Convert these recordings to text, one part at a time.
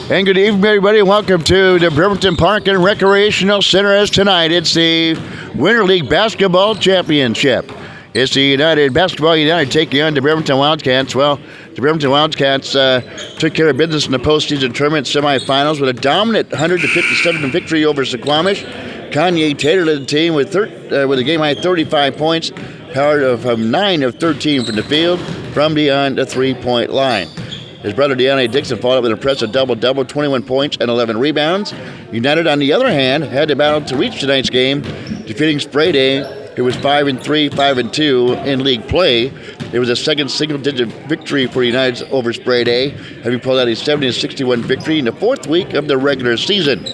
And good evening, everybody. Welcome to the Bremerton Park and Recreational Center. As tonight, it's the Winter League Basketball Championship. It's the United Basketball United taking on the Bremerton Wildcats. Well, the Bremerton Wildcats took care of business in the postseason tournament semifinals with a dominant 100-57 victory over Suquamish. Kanye Taylor led the team with a game-high 35 points, powered of 9 of 13 from the field from beyond the three-point line. His brother Deanna Dixon followed up with an impressive double-double, 21 points and 11 rebounds. United, on the other hand, had to battle to reach tonight's game, defeating Spray Day, who was 5-3, 5-2 in league play. It was a second single-digit victory for United over Spray Day, having pulled out a 70-61 victory in the fourth week of the regular season.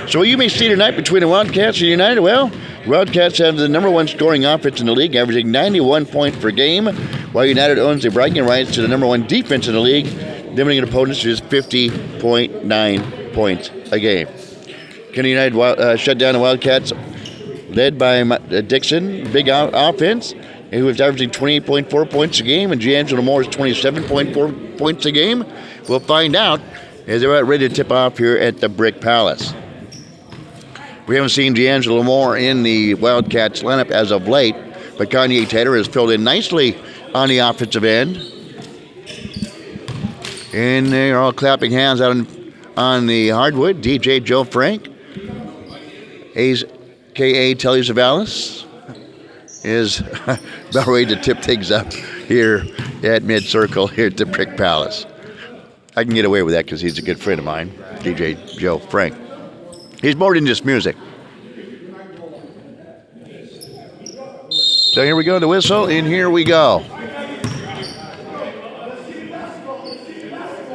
So what you may see tonight between the Wildcats and United, well, the Wildcats have the number one scoring offense in the league, averaging 91 points per game, while United owns the bragging rights to the number one defense in the league, limiting opponents to just 50.9 points a game. Kenny United shut down the Wildcats, led by Dixon, big offense, who was averaging 28.4 points a game, and D'Angelo Moore's 27.4 points a game. We'll find out as they're ready to tip off here at the Brick Palace. We haven't seen D'Angelo Moore in the Wildcats lineup as of late, but Kanye Taylor has filled in nicely on the offensive end. And they're all clapping hands out on the hardwood. DJ Joe Frank, a.k.a. Telly Zavalis, is about ready to tip things up here at mid-circle here at the Brick Palace. I can get away with that because he's a good friend of mine, DJ Joe Frank. He's more than just music. So here we go, the whistle, and here we go.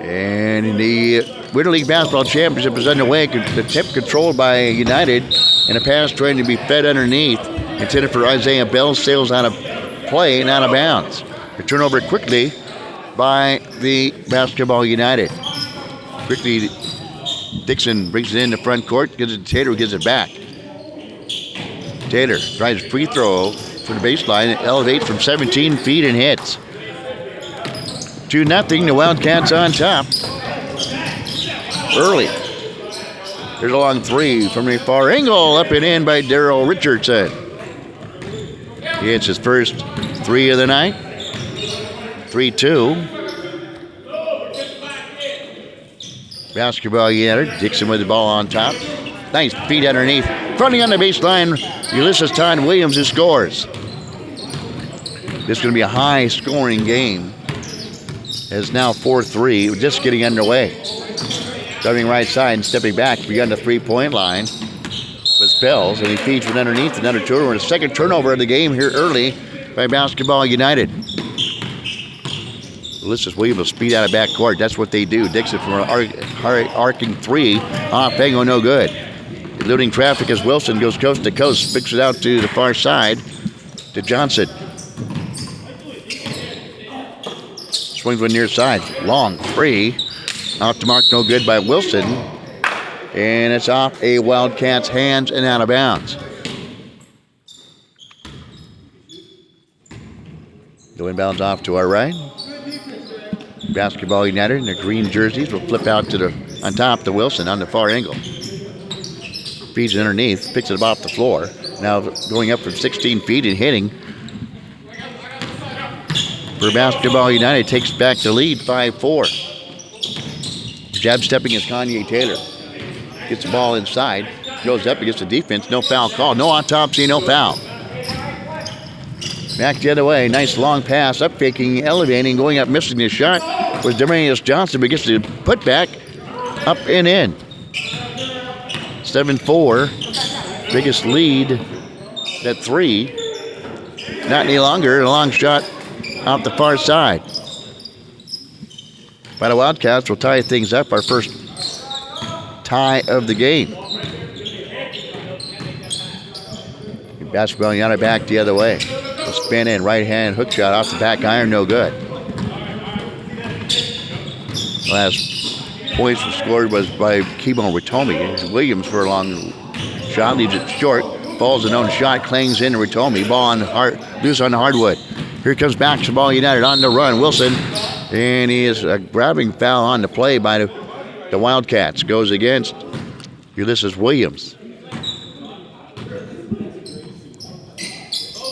And the Winter League Basketball Championship is underway. The tip controlled by United, and a pass trying to be fed underneath, intended for Isaiah Bell, sails out of play and out of bounds. The turnover quickly by the Basketball United. Quickly, Dixon brings it in the front court, gives it to Taylor, who gives it back. Taylor tries a free throw for the baseline, and elevates from 17 feet and hits. 2-0, the Wildcats on top. Early. There's a long three from the far angle, up and in by Darrell Richardson. He hits his first three of the night. 3-2. Basketball United. Dixon with the ball on top. Nice feet underneath. Fronting on the baseline, Ulysses Todd Williams, who scores. This is going to be a high-scoring game. It's now 4-3, just getting underway. Driving right side and stepping back beyond the three-point line with Bells, and he feeds from underneath. Another turnover, and a second turnover of the game here early by Basketball United. Ulysses Williams will speed out of backcourt. That's what they do. Dixon from an arcing three off Pango, no good. Eluding traffic as Wilson goes coast to coast, picks it out to the far side to Johnson. Swings one near side. Long three. Off the mark, no good by Wilson. And it's off a Wildcats' hands and out of bounds. The inbounds off to our right. Basketball United in their green jerseys will flip out on top to Wilson on the far angle. Feeds it underneath, picks it off the floor. Now going up from 16 feet and hitting. For Basketball United, takes back the lead, 5-4. Jab stepping is Kanye Taylor. Gets the ball inside, goes up against the defense, no foul call. No autopsy, no foul. Back the other way, nice long pass, up faking, elevating, going up, missing the shot was Demarius Johnson, but gets the putback up and in. 7-4, biggest lead at 3. Not any longer, a long shot off the far side. By the Wildcats will tie things up, our first tie of the game. Basketball United back the other way. A spin in, right hand hook shot off the back iron, no good. Last points scored was by Kimo Ritomi. Williams for a long shot, leaves it short. Falls an own shot, clings in to Ritomi. Ball loose on the hardwood. Here comes Basketball United on the run. Wilson, and he is a grabbing foul on the play by the the Wildcats. Goes against Ulysses Williams.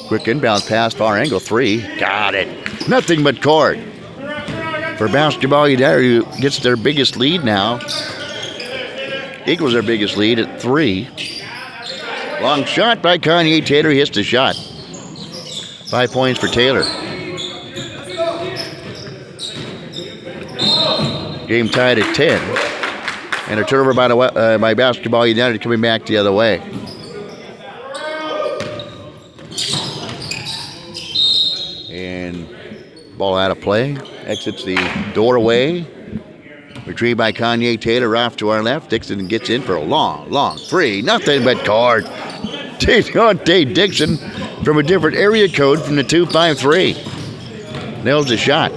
Quick inbound pass, far angle three. Got it. Nothing but court. For Basketball United, who gets their biggest lead now. Equals their biggest lead at 3. Long shot by Kanye Taylor. He hits the shot. 5 points for Taylor. Game tied at 10. And a turnover by Basketball United coming back the other way. And ball out of play. Exits the doorway. Retrieved by Kanye Taylor off to our left. Dixon gets in for a long three. Nothing but card. Deontay Dixon from a different area code from the 253. Nails the shot.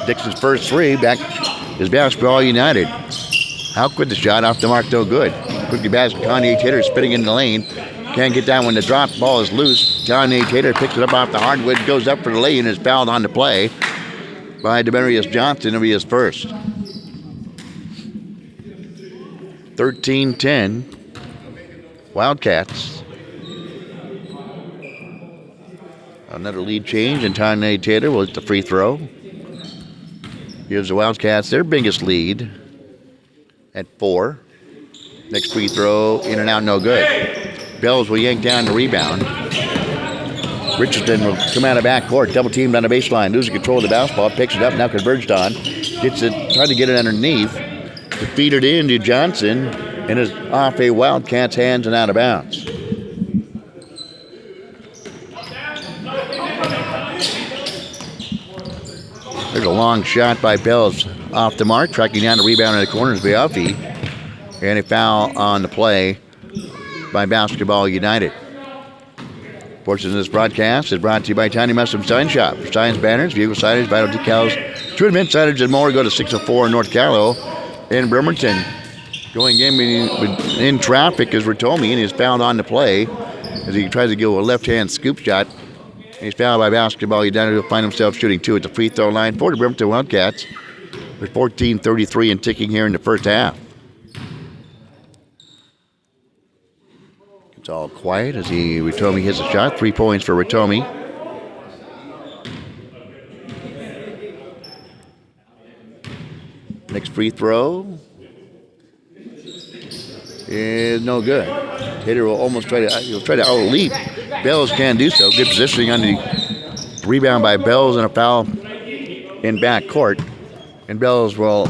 Dixon's first three back is Basketball United. How could the shot off the mark, though good. Quickly back, Kanye Taylor spinning in the lane. Can't get down when the drop ball is loose. Kanye Taylor picks it up off the hardwood, goes up for the lay, and is fouled on the play by Demarius Johnson. It'll be his first. 13-10. Wildcats. Another lead change, and Kanye Taylor will hit the free throw. Gives the Wildcats their biggest lead at 4. Next free throw, in and out, no good. Bells will yank down the rebound. Richardson will come out of backcourt, double teamed on the baseline, losing control of the basketball, picks it up, now converged on. Gets it, trying to get it underneath. To feed it into Johnson, and is off a Wildcats' hands and out of bounds. There's a long shot by Bells off the mark, tracking down the rebound in the corners by Uffy. And a foul on the play by Basketball United. Portion of this broadcast is brought to you by Tiny Muslim Sign Shop. For signs, banners, vehicle signage, vital decals, treatment signage, and more, go to 604 North Callow in Bremerton. Going in traffic is Ratomi, and he's fouled on the play as he tries to go a left-hand scoop shot. And he's fouled by Basketball United. He'll find himself shooting 2 at the free throw line for the Bremerton Wildcats. With 14:33 and ticking here in the first half. It's all quiet as Ratomi hits a shot. 3 points for Ratomi. Next free throw is no good. Taylor will almost try to out-leap. Bells can do so. Good positioning on the rebound by Bells and a foul in backcourt. And Bells will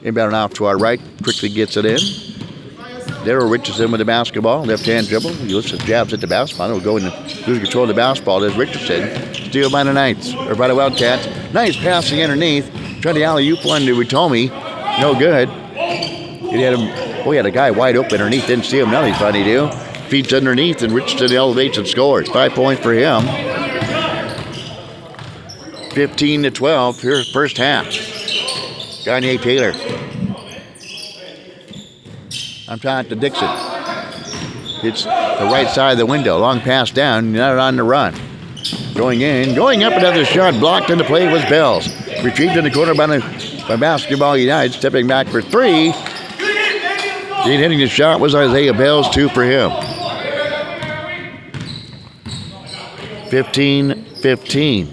inbound it off to our right. Quickly gets it in. Daryl Richardson with the basketball. Left-hand dribble. Ulysses jabs at the basketball. He'll go in and lose control of the basketball. There's Richardson. Steal by the Knights. Or by the Wildcats. Nice passing underneath. Tried the alley-oop one to Ratomi. No good. He had a guy wide open underneath. Didn't see him. Now he's trying to do. Feeds underneath, and Richardson elevates and scores. 5 points for him. 15-12 here, first half. Kanye Taylor. I'm trying to Dixon. It's the right side of the window. Long pass down, not on the run. Going in, going up, another shot. Blocked into play was Bells. Retrieved in the corner by Basketball United. Stepping back for 3. Hitting the shot was Isaiah Bells, 2 for him. 15-15.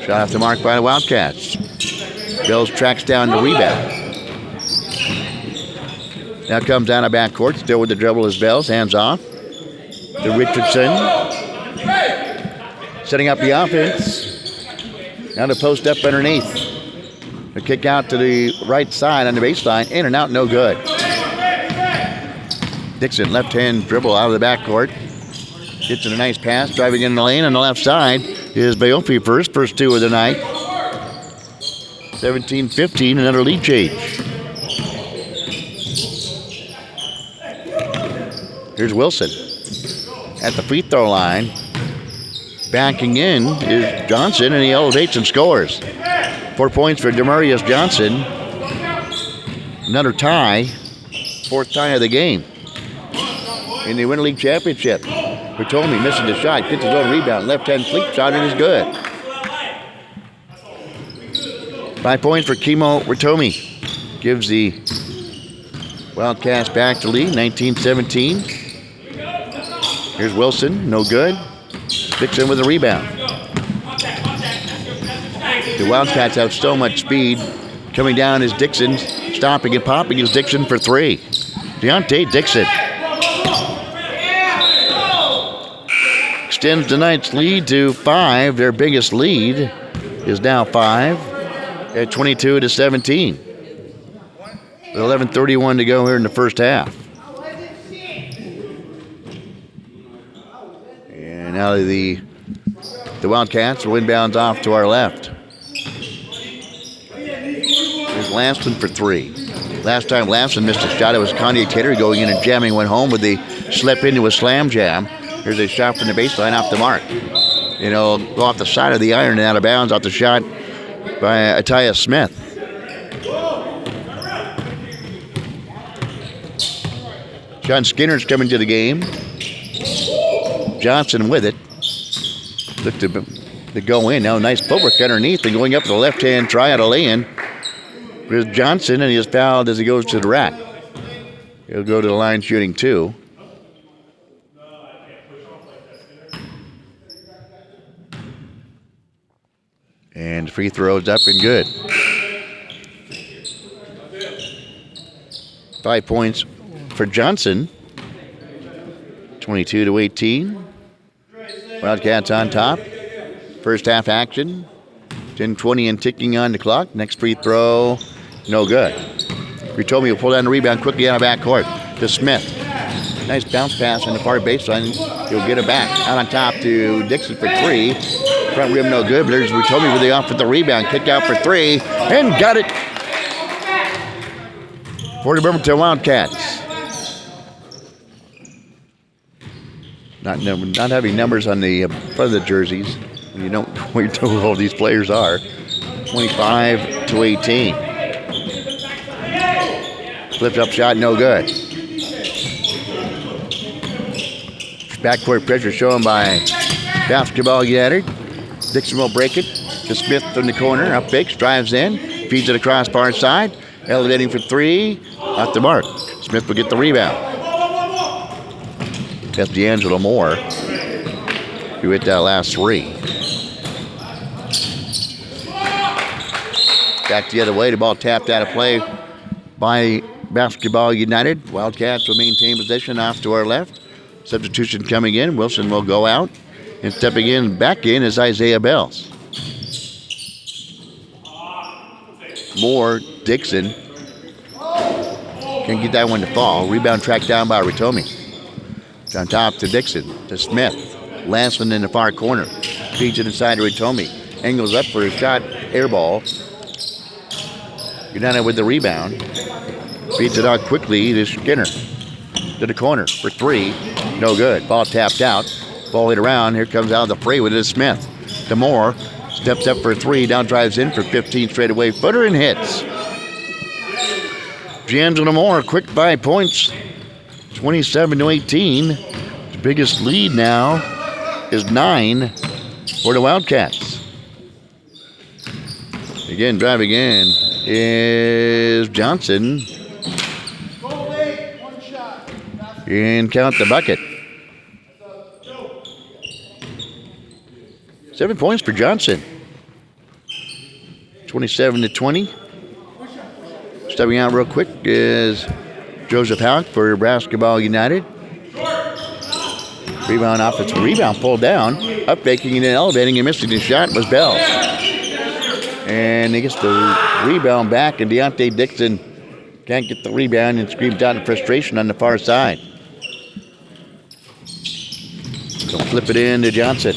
Shot off the mark by the Wildcats. Bells tracks down the rebound. Now comes down a backcourt. Still with the dribble is Bells. Hands off to Richardson. Setting up the offense. Now to post up underneath. A kick out to the right side on the baseline. In and out, no good. Dixon, left-hand dribble out of the backcourt. Gets in a nice pass. Driving in the lane on the left side is Bayofi first 2 of the night. 17-15, another lead change. Here's Wilson at the free throw line. Backing in is Johnson, and he elevates and scores. 4 points for Demarius Johnson. Another tie. 4th tie of the game. In the Winter League Championship. Ratomi missing the shot. Gets his own rebound. Left-hand sleep shot, and is good. 5 points for Kimo Ritomi. Gives the Wildcats back to lead, 19-17. Here's Wilson, no good. Dixon with a rebound. The Wildcats have so much speed. Coming down is Dixon. Stopping and popping is Dixon for 3. Deontay Dixon extends tonight's lead to 5. Their biggest lead is now 5 at 22-17. With 11:31 to go here in the first half. And now the Wildcats will inbounds off to our left. Here's Lanston for 3. Last time Lanston missed a shot, it was Kanye Taylor going in and jamming one home with the slip into a slam jam. Here's a shot from the baseline off the mark. Go off the side of the iron and out of bounds off the shot by Atiyah Smith. John Skinner's coming to the game. Johnson with it. Look to go in. Now nice footwork underneath and going up to the left-hand try out a lay-in. Here's Johnson, and he is fouled as he goes to the rack. He'll go to the line shooting 2. And free throws up and good. 5 points for Johnson. 22-18. Wildcats on top. First half action. 10:20 and ticking on the clock. Next free throw, no good. Ritomi will pull down the rebound quickly out of backcourt to Smith. Nice bounce pass on the far baseline. He'll get it back. Out on top to Dixon for 3. Front rim no good, but there's Ritomi with the off with the rebound. Kick out for 3 and got it for the Bremerton Wildcats. Not having numbers on the front of the jerseys. You don't know who all these players are. 25-18. Flipped up shot, no good. Backcourt pressure shown by Basketball United. Dixon will break it to Smith from the corner. Up fakes, drives in, feeds it across far side. Elevating for 3, off the mark. Smith will get the rebound. That's D'Angelo Moore, who hit that last 3. Back the other way, the ball tapped out of play by Basketball United. Wildcats will maintain possession off to our left. Substitution coming in. Wilson will go out. And stepping back in is Isaiah Bells. Moore, Dixon. Can't get that one to fall. Rebound tracked down by Ritomi. On top to Dixon, to Smith. Lansman in the far corner. Feeds it inside to Ritomi. Angles up for a shot. Air ball. United with the rebound. Feeds it out quickly to Skinner. To the corner for 3. No good. Ball tapped out. Ball hit around. Here comes out of the fray with it Smith. To Moore. Steps up for 3. Down drives in for 15 straight away. Footer and hits. D'Angelo Moore, quick 5 points. 27-18. The biggest lead now is 9 for the Wildcats. Again, driving in is Johnson. And count the bucket. 7 points for Johnson. 27-20. Stepping out real quick is Joseph Houck for Basketball United. Rebound offensive rebound pulled down. Up faking and then elevating and missing the shot was Bells. And he gets the rebound back, and Deontay Dixon can't get the rebound and screams out in frustration on the far side. So flip it in to Johnson.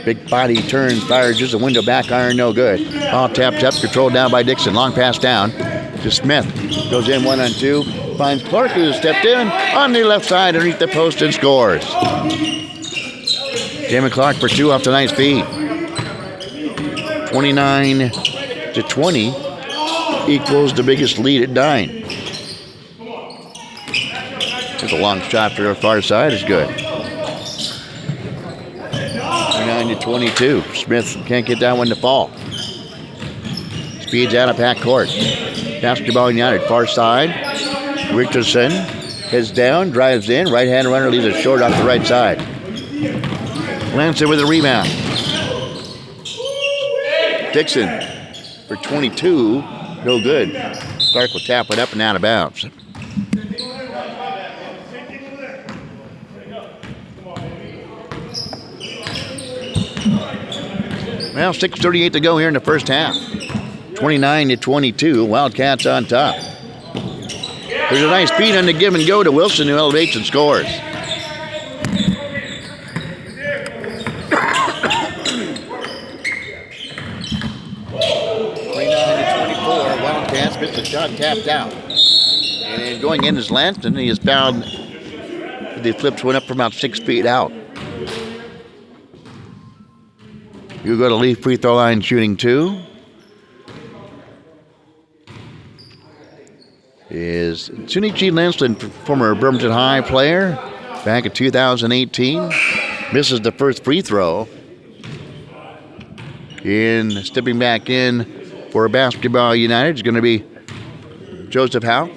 Big body turns, fires just a window back iron, no good. Ball tapped up, controlled down by Dixon. Long pass down to Smith. Goes in 1-on-2. Finds Clark, who stepped in on the left side underneath the post and scores. Damon Clark for 2 off tonight's feed. 29-20 equals the biggest lead at 9. There's a long shot for the far side, is good. 29-22. Smith can't get that one to fall. Feeds out of half court. Basketball United, far side. Richardson heads down, drives in. Right-hand runner leaves it short off the right side. Lansing with a rebound. Dixon for 22. No good. Clark will tap it up and out of bounds. Well, 6:38 to go here in the first half. 29-22. Wildcats on top. There's a nice feed on the give and go to Wilson, who elevates and scores. Wildcats missed a shot, tapped out. And then going in is Lanston. He is fouled. The flips went up from about 6 feet out. You go to Leaf free throw line shooting 2. Is Sunichi Lanston, former Bremerton High player, back in 2018. Misses the first free throw. Stepping back in for Basketball United is going to be Joseph Howe.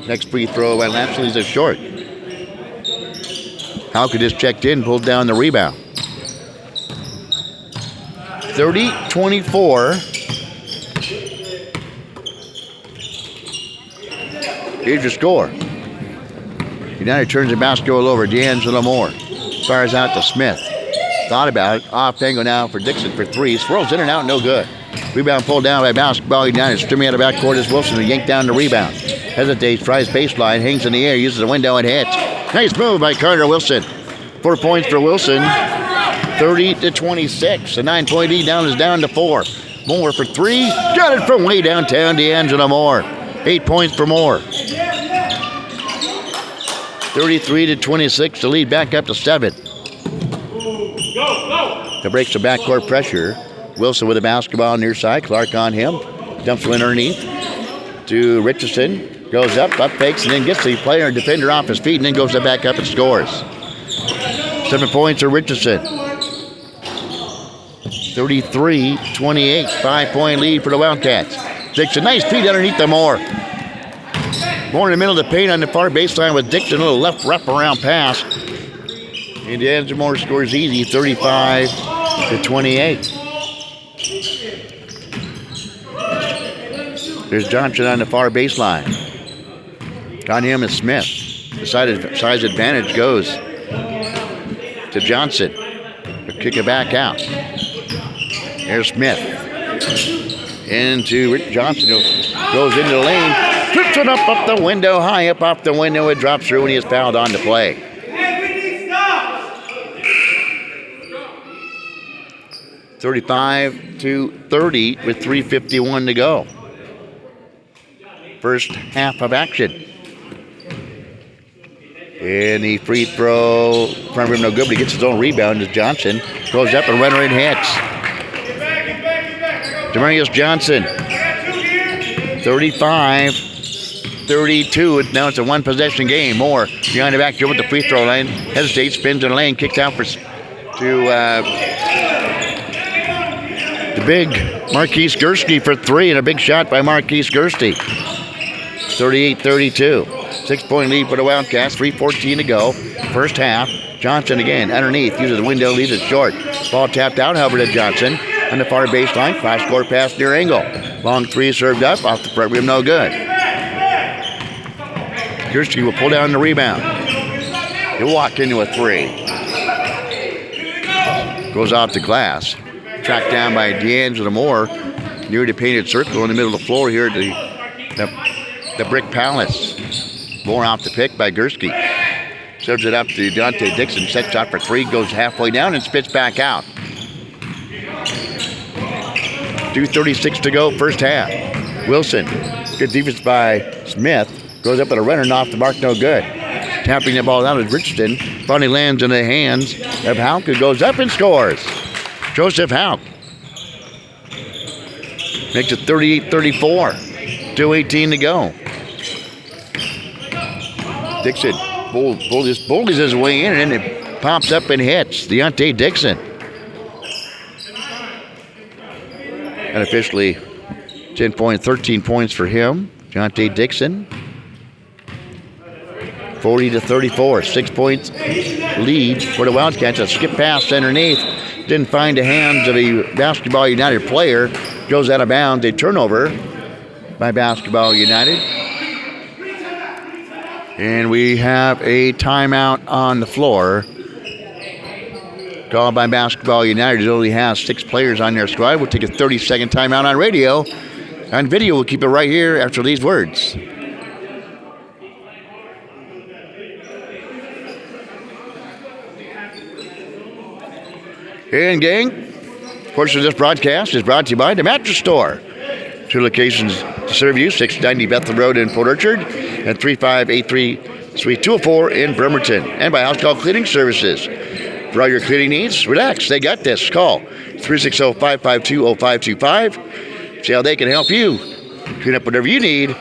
Next free throw by Lanston is a short. Howe just checked in, pulled down the rebound. 30-24. Here's your score. United turns the basketball over. D'Angelo Moore fires out to Smith. Thought about it. Off angle now for Dixon for 3. Swirls in and out, no good. Rebound pulled down by Basketball United. Streaming out of backcourt is Wilson, who yanked down the rebound. Hesitates, tries baseline, hangs in the air, uses the window and hits. Nice move by Carter Wilson. 4 points for Wilson. 30-26. A 9-point lead is down to 4. Moore for 3. Got it from way downtown. D'Angelo Moore. 8 points for Moore. 33-26. The lead back up to 7. To break some backcourt pressure. Wilson with the basketball near side. Clark on him. Dumps it underneath to Richardson. Goes up fakes, and then gets the player and defender off his feet, and then goes back up and scores. 7 points for Richardson. 33-28. 5-point lead for the Wildcats. Dixon, nice feed underneath the Moore. Moore in the middle of the paint on the far baseline with Dixon. A little left wrap-around pass. And D'Angelo Moore scores easy, 35-28. There's Johnson on the far baseline. On him is Smith. The size advantage goes to Johnson. They'll kick it back out. There's Smith. Into Rick Johnson, who goes into the lane. Trips it up the window, high up off the window. It drops through, and he is fouled on the play. 35-30 with 3:51 to go. First half of action. And the free throw, front rim no good, but he gets his own rebound as Johnson goes up and runner and hits. Demarius Johnson, 35-32. Now it's a one-possession game. Moore behind the back door with the free throw line. Hesitates, spins in the lane, kicks out to the big Marquise Gursky for 3, and a big shot by Marquise Gursky. 38-32. 6-point lead for the Wildcats. 3:14 to go. First half. Johnson again underneath. Uses the window, leaves it short. Ball tapped out, however, to Johnson. On the far baseline. Cross-court pass near angle. Long 3 served up. Off the front rim, no good. Gursky will pull down the rebound. He'll walk into a 3. Goes off the glass. Tracked down by D'Angelo Moore near the painted circle in the middle of the floor here at the Brick Palace. Moore off the pick by Gursky. Serves it up to Dante Dixon. Sets shot for 3. Goes halfway down and spits back out. 2:36 to go, first half. Wilson. Good defense by Smith. Goes up at a runner and off the mark, no good. Tapping the ball out is Richardson. Finally lands in the hands of Houck, who goes up and scores. Joseph Houck makes it 38-34. 2:18 to go. Dixon bullies his way in, and then it pops up and hits Deontay Dixon. Unofficially 13 points for him. Jonte Dixon. 40-34. 6 points lead for the Wildcats. A skip pass underneath. Didn't find the hands of a Basketball United player. Goes out of bounds. A turnover by Basketball United. And we have a timeout on the floor. Called by Basketball United. It only has 6 players on their squad. We'll take a 30-second timeout on radio. On video, we'll keep it right here after these words. And gang, portion of this broadcast is brought to you by the Mattress Store. 2 locations to serve you, 690 Bethel Road in Port Orchard and 3583 Suite 204 in Bremerton. And by House Call Cleaning Services. For all your cleaning needs, relax, they got this. Call 360-552-0525. See how they can help you clean up whatever you need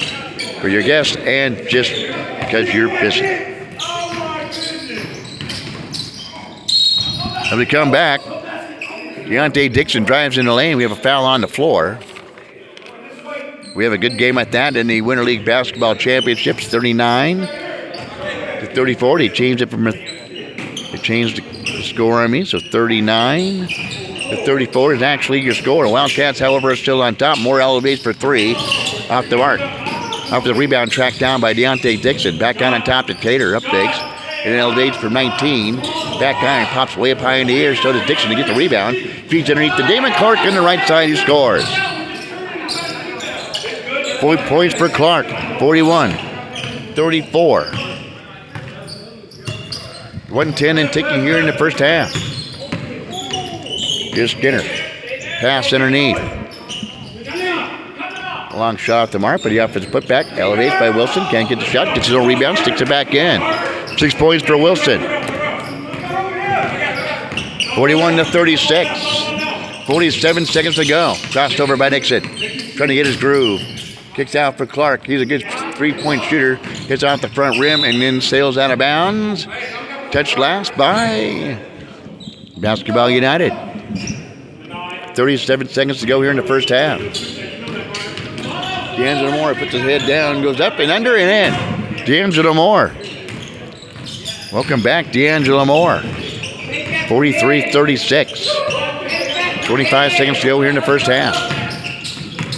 for your guests and just because you're busy. As we come back, Jonte Dixon drives in the lane. We have a foul on the floor. We have a good game at that in the Winter League Basketball Championships, 39-34. They changed it they changed the score on me, so 39-34 is actually your score. The Wildcats, however, are still on top. More elevates for 3 off the mark. Off the rebound, tracked down by Jonte Dixon. Back on top to Tater, up fakes. And elevates for 19. Back iron pops way up high in the air. So does Dixon to get the rebound. Feeds underneath to Damon Clark on the right side, who scores. 4 points for Clark, 41-34. 1:10 and ticking here in the first half. Here's Skinner. Pass underneath. Long shot off the mark, but he offers a putback. Elevates by Wilson. Can't get the shot. Gets his own rebound. Sticks it back in. 6 points for Wilson. 41-36. 47 seconds to go. Crossed over by Dixon. Trying to get his groove. Kicks out for Clark. He's a good 3-point shooter. Hits off the front rim and then sails out of bounds. Touched last by Basketball United. 37 seconds to go here in the first half. D'Angelo Moore puts his head down, goes up and under and in. D'Angelo Moore. Welcome back, D'Angelo Moore. 43-36. 25 seconds to go here in the first half.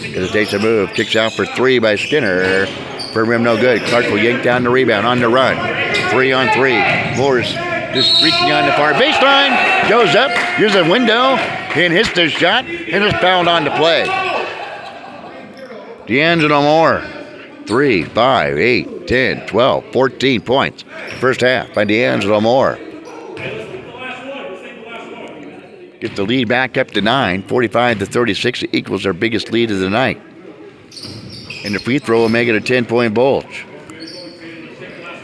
Hesitates a move. Kicks out for 3 by Skinner. For rim, no good. Clark will yank down the rebound on the run. 3-on-3. Moore's just streaking on the far baseline. Goes up. Here's a window. And hits the shot. And is fouled on the play. D'Angelo Moore. 3, 5, 8, 10, 12, 14 points. First half by D'Angelo Moore. Gets the lead back up to 9. 45-36 equals our biggest lead of the night. And the free throw will make it a 10-point bulge.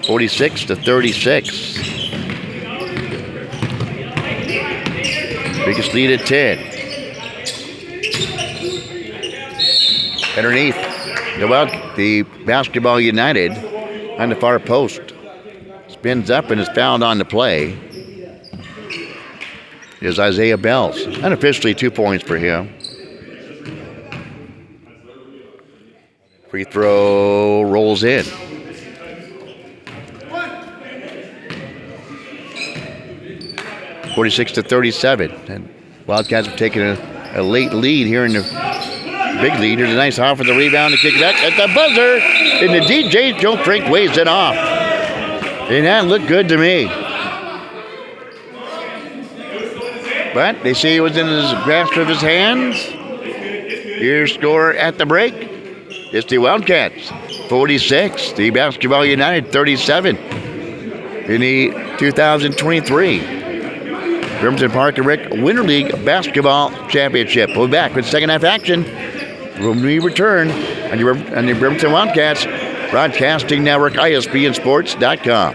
46-36. Biggest lead at 10. Underneath, the Basketball United on the far post. Spins up and is fouled on the play. Is Isaiah Bells. Unofficially 2 points for him. Free throw rolls in. (46-37). And Wildcats have taken a late lead here in the big lead. There's a nice off for the rebound to kick it back at the buzzer. And the DJ, Joe Frank, waves it off. And that looked good to me. But they say it was in his grasp of his hands. Here's score at the break. It's the Wildcats, 46. The Basketball United, 37. In the 2023 Bremerton Park and Rec Winter League Basketball Championship. We'll be back with second half action when we return on the Bremerton Wildcats Broadcasting Network, ISBNsports.com.